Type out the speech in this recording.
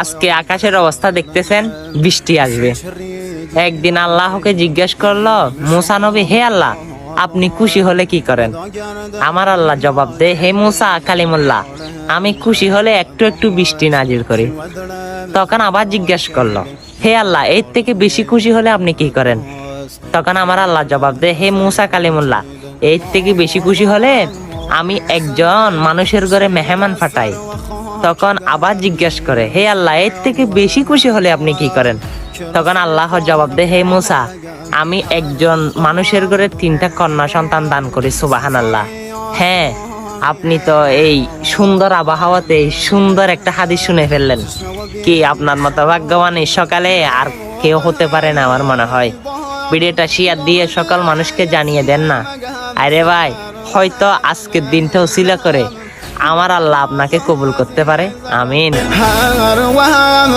আজকে আকাশের অবস্থা দেখতেছেন, বৃষ্টি আসবে। একদিন আল্লাহকে জিজ্ঞেস করলো মুসা নবী, হে আল্লাহ, আপনি খুশি হলে কি করেন? আমার আল্লাহ জবাব দে, হে মুসা কালিমুল্লাহ, আমি খুশি হলে একটু একটু বৃষ্টি নাজিল করি। তখন আবার জিজ্ঞেস করলো, হে আল্লাহ, এর থেকে বেশি খুশি হলে আপনি কি করেন? তখন আমার আল্লাহ জবাব দে, হে মুসা কালিমুল্লাহ, এর থেকে বেশি খুশি হলে আমি একজন মানুষের ঘরে মেহমান পাঠাই। তখন আবার জিজ্ঞেস করে, হে আল্লাহ, এর থেকে বেশি খুশি হলে আপনি কি করেন? তখন আল্লাহ জবাব দে, হে মুসা, আমি একজন মানুষের ঘরে 3টা কন্যা সন্তান দান করি। সুবহানাল্লাহ। হ্যাঁ, আপনি তো এই সুন্দর আবহাওয়াতে সুন্দর একটা হাদিস শুনে ফেললেন। কি আপনার মতো ভাগ্যবান এই সকালে আর কেউ হতে পারে না আমার মনে হয়। ভিডিওটা শেয়ার দিয়ে সকল মানুষকে জানিয়ে দেন না। আরে ভাই, হয়তো আজকের দিনটা উসিলা করে আমার আল্লাহ আপনাকে কবুল করতে পারে। আমিন।